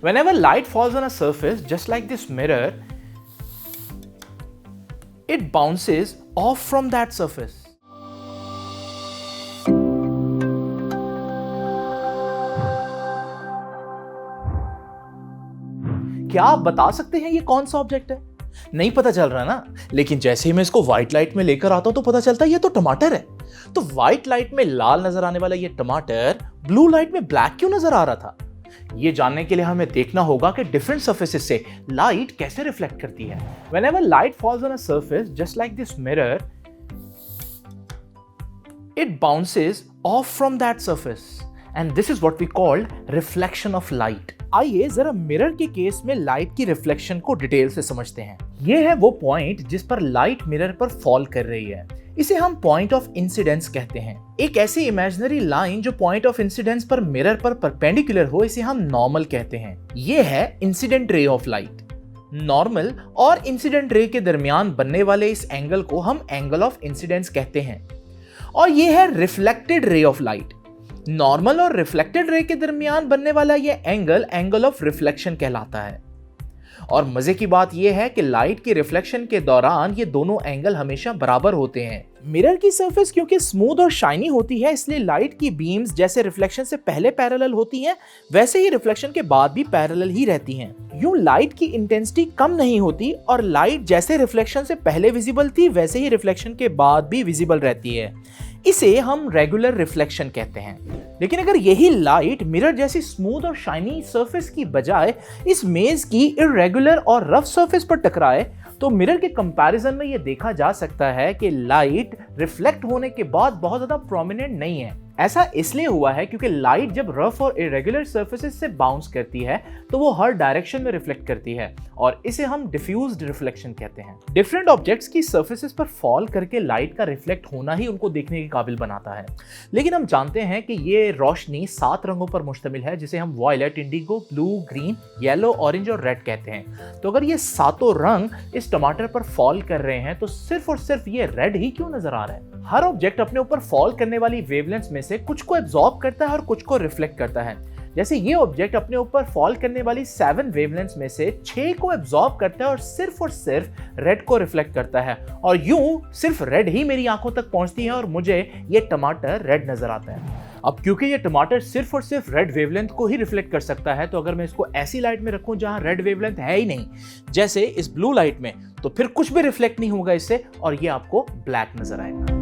Whenever light falls on a surface, just like this mirror, it bounces off from that surface. क्या आप बता सकते हैं ये कौन सा ऑब्जेक्ट है? नहीं पता चल रहा ना, लेकिन जैसे ही मैं इसको व्हाइट लाइट में लेकर आता हूं तो पता चलता है ये तो टमाटर है। तो व्हाइट लाइट में लाल नजर आने वाला ये टमाटर ब्लू लाइट में ब्लैक क्यों नजर आ रहा था? ये जानने के लिए हमें देखना होगा कि डिफरेंट सर्फेसेस से लाइट कैसे रिफ्लेक्ट करती है। Whenever light falls on a surface, just like this mirror, it bounces off from that surface, and this is what we call reflection of light. आइए जरा मिरर के केस में light की reflection को detail से समझते हैं। ये है वो पॉइंट जिस पर लाइट मिरर पर फॉल कर रही है। इसे हम पॉइंट ऑफ इंसिडेंस कहते हैं। एक ऐसी इमेजिनरी लाइन जो पॉइंट ऑफ इंसिडेंस पर मिरर पर परपेंडिकुलर हो, इसे हम नॉर्मल कहते हैं। ये है incident ray of light. Normal और इंसिडेंट रे के दरमियान बनने वाले इस एंगल को हम एंगल ऑफ इंसिडेंस कहते हैं। और ये है reflected ray of light. Normal और रिफ्लेक्टेड रे के दरमियान बनने वाला ये एंगल ऑफ रिफ्लेक्शन कहलाता है। और मजे की बात यह है कि लाइट की रिफ्लेक्शन के दौरान ये दोनों एंगल हमेशा बराबर होते हैं। मिरर की सरफेस क्योंकि स्मूथ और शाइनी होती है, इसलिए लाइट की बीम्स जैसे रिफ्लेक्शन से पहले पैरेलल होती हैं, वैसे ही रिफ्लेक्शन के बाद भी पैरेलल ही रहती हैं। यूं लाइट की इंटेंसिटी कम नहीं होती और लाइट जैसे रिफ्लेक्शन से पहले विजिबल थी वैसे ही रिफ्लेक्शन के बाद भी विजिबल रहती है। इसे हम रेगुलर रिफ्लेक्शन कहते हैं। लेकिन अगर यही लाइट मिरर जैसी स्मूथ और शाइनी सरफेस की बजाय इस मेज की इर्रेगुलर और रफ सरफेस पर टकराए तो मिरर के कंपैरिजन में यह देखा जा सकता है कि लाइट रिफ्लेक्ट होने के बाद बहुत ज्यादा प्रोमिनेंट नहीं है। ऐसा इसलिए हुआ है क्योंकि लाइट जब रफ और इरेगुलर सरफेसेस से बाउंस करती है तो वो हर डायरेक्शन में रिफ्लेक्ट करती है और इसे हम डिफ्यूज्ड रिफ्लेक्शन कहते हैं। डिफरेंट ऑब्जेक्ट्स की सरफेसेस पर फॉल करके लाइट का रिफ्लेक्ट होना ही उनको देखने के काबिल बनाता है। लेकिन हम जानते हैं कि ये रोशनी 7 रंगों पर मुश्तमिल है, जिसे हम violet, indigo, blue, green, yellow, orange और रेड कहते हैं। तो अगर ये 7 रंग इस टमाटर पर फॉल कर रहे हैं तो सिर्फ और सिर्फ ये रेड ही क्यों नजर आ रहा है? हर ऑब्जेक्ट अपने ऊपर फॉल करने वाली वेवलेंथ्स में से कुछ को एब्जॉर्ब करता है और कुछ को रिफ्लेक्ट करता है। जैसे ये ऑब्जेक्ट अपने ऊपर फॉल करने वाली 7 वेवलेंथ्स में से 6 को एब्जॉर्ब करता है और सिर्फ रेड को रिफ्लेक्ट करता है। और यूं सिर्फ रेड ही मेरी आंखों तक पहुंचती है और मुझे ये टमाटर रेड नजर आता है। अब क्योंकि ये टमाटर सिर्फ और सिर्फ रेड वेवलेंथ को ही रिफ्लेक्ट कर सकता है, तो अगर मैं इसको ऐसी लाइट में रखूं जहां रेड वेवलेंथ है ही नहीं, जैसे इस ब्लू लाइट में, तो फिर कुछ भी रिफ्लेक्ट नहीं होगा इससे और ये आपको ब्लैक नजर आएगा।